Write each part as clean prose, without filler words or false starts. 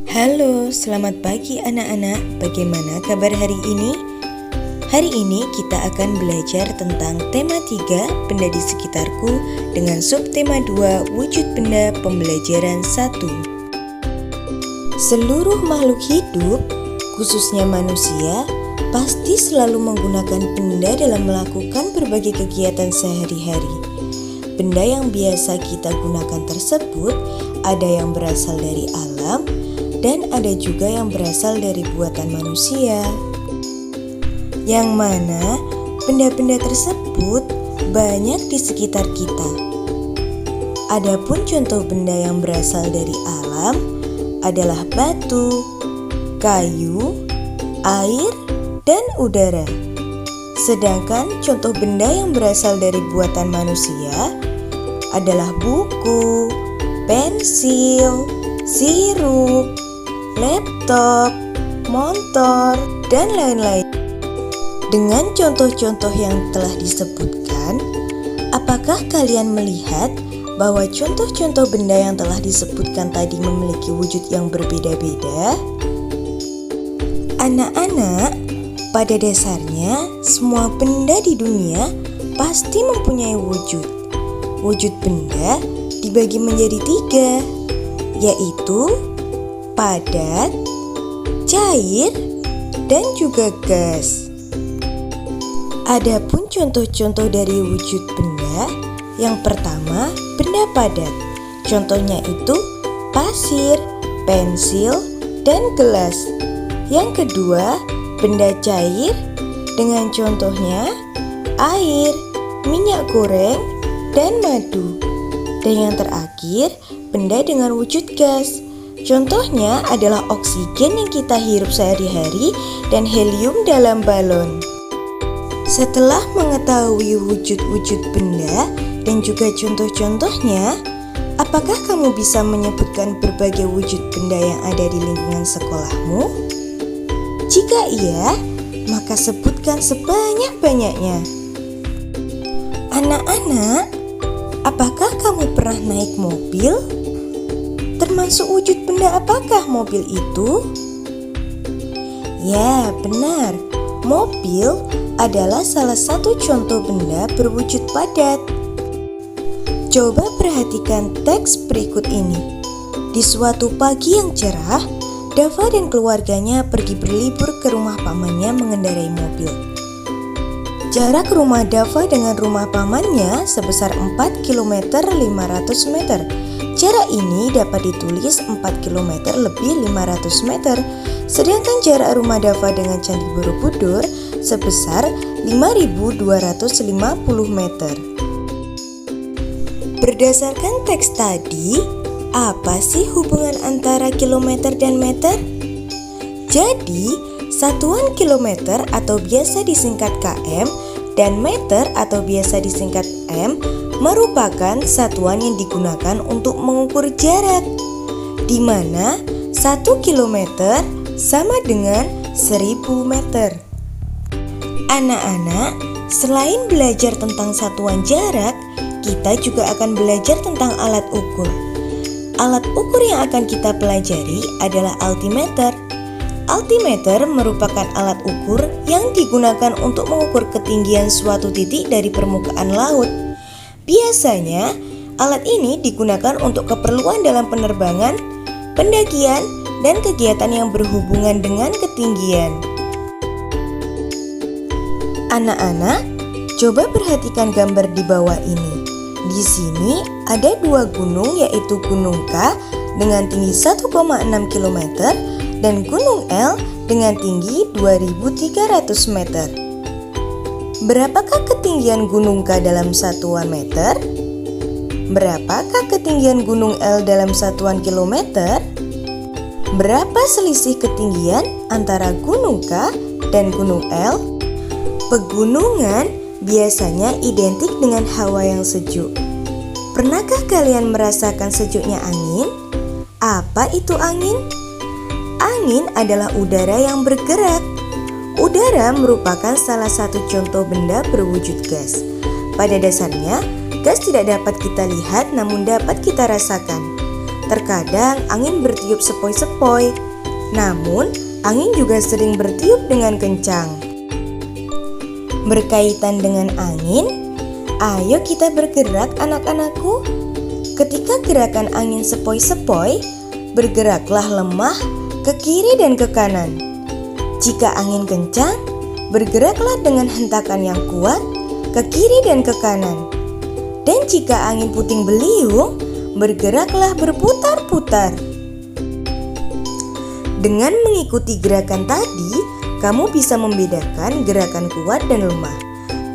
Halo, selamat pagi anak-anak. Bagaimana kabar hari ini? Hari ini kita akan belajar tentang tema 3, benda di sekitarku, dengan subtema 2, wujud benda pembelajaran 1. Seluruh makhluk hidup, khususnya manusia, pasti selalu menggunakan benda dalam melakukan berbagai kegiatan sehari-hari. Benda yang biasa kita gunakan tersebut ada yang berasal dari alam, dan ada juga yang berasal dari buatan manusia. Yang mana benda-benda tersebut banyak di sekitar kita. Adapun contoh benda yang berasal dari alam adalah batu, kayu, air, dan udara. Sedangkan contoh benda yang berasal dari buatan manusia adalah buku, pensil, sirup, laptop, motor, dan lain-lain. Dengan contoh-contoh yang telah disebutkan, apakah kalian melihat bahwa contoh-contoh benda yang telah disebutkan tadi memiliki wujud yang berbeda-beda? Anak-anak, pada dasarnya semua benda di dunia pasti mempunyai wujud. Wujud benda dibagi menjadi 3, yaitu padat, cair, dan juga gas. Adapun contoh-contoh dari wujud benda, yang pertama benda padat. Contohnya itu pasir, pensil, dan gelas. Yang kedua benda cair dengan contohnya air, minyak goreng, dan madu. Dan yang terakhir benda dengan wujud gas. Contohnya adalah oksigen yang kita hirup sehari-hari dan helium dalam balon. Setelah mengetahui wujud-wujud benda dan juga contoh-contohnya, apakah kamu bisa menyebutkan berbagai wujud benda yang ada di lingkungan sekolahmu? Jika iya, maka sebutkan sebanyak-banyaknya. Anak-anak, apakah kamu pernah naik mobil? Termasuk wujud benda apakah mobil itu? Ya, benar. Mobil adalah salah satu contoh benda berwujud padat. Coba perhatikan teks berikut ini. Di suatu pagi yang cerah, Dava dan keluarganya pergi berlibur ke rumah pamannya mengendarai mobil. Jarak rumah Dava dengan rumah pamannya sebesar 4 km 500 meter. Jarak ini dapat ditulis 4 km lebih 500 meter. Sedangkan jarak rumah Dava dengan Candi Borobudur sebesar 5.250 meter. Berdasarkan teks tadi, apa sih hubungan antara kilometer dan meter? Jadi, satuan kilometer atau biasa disingkat km dan meter atau biasa disingkat m merupakan satuan yang digunakan untuk mengukur jarak, di mana 1 kilometer sama dengan 1000 meter. Anak-anak, selain belajar tentang satuan jarak, kita juga akan belajar tentang alat ukur. Alat ukur yang akan kita pelajari adalah altimeter. Altimeter merupakan alat ukur yang digunakan untuk mengukur ketinggian suatu titik dari permukaan laut. Biasanya, alat ini digunakan untuk keperluan dalam penerbangan, pendakian, dan kegiatan yang berhubungan dengan ketinggian. Anak-anak, coba perhatikan gambar di bawah ini. Di sini ada 2 gunung, yaitu Gunung K dengan tinggi 1,6 km dan Gunung L dengan tinggi 2300 meter. Berapakah ketinggian Gunung K dalam satuan meter? Berapakah ketinggian Gunung L dalam satuan kilometer? Berapa selisih ketinggian antara Gunung K dan Gunung L? Pegunungan biasanya identik dengan hawa yang sejuk. Pernahkah kalian merasakan sejuknya angin? Apa itu angin? Angin adalah udara yang bergerak. Udara merupakan salah satu contoh benda berwujud gas. Pada dasarnya, gas tidak dapat kita lihat namun dapat kita rasakan. Terkadang angin bertiup sepoi-sepoi, namun angin juga sering bertiup dengan kencang. Berkaitan dengan angin, ayo kita bergerak anak-anakku. Ketika gerakan angin sepoi-sepoi, bergeraklah lemah ke kiri dan ke kanan. Jika angin kencang, bergeraklah dengan hentakan yang kuat ke kiri dan ke kanan. Dan jika angin puting beliung, bergeraklah berputar-putar. Dengan mengikuti gerakan tadi, kamu bisa membedakan gerakan kuat dan lemah.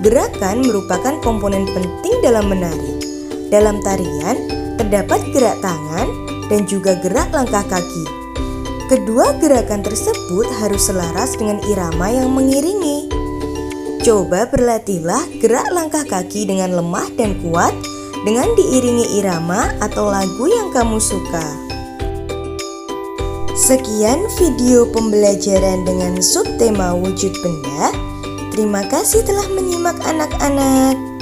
Gerakan merupakan komponen penting dalam menari. Dalam tarian, terdapat gerak tangan dan juga gerak langkah kaki. Kedua gerakan tersebut harus selaras dengan irama yang mengiringi. Coba berlatihlah gerak langkah kaki dengan lemah dan kuat dengan diiringi irama atau lagu yang kamu suka. Sekian video pembelajaran dengan subtema wujud benda. Terima kasih telah menyimak anak-anak.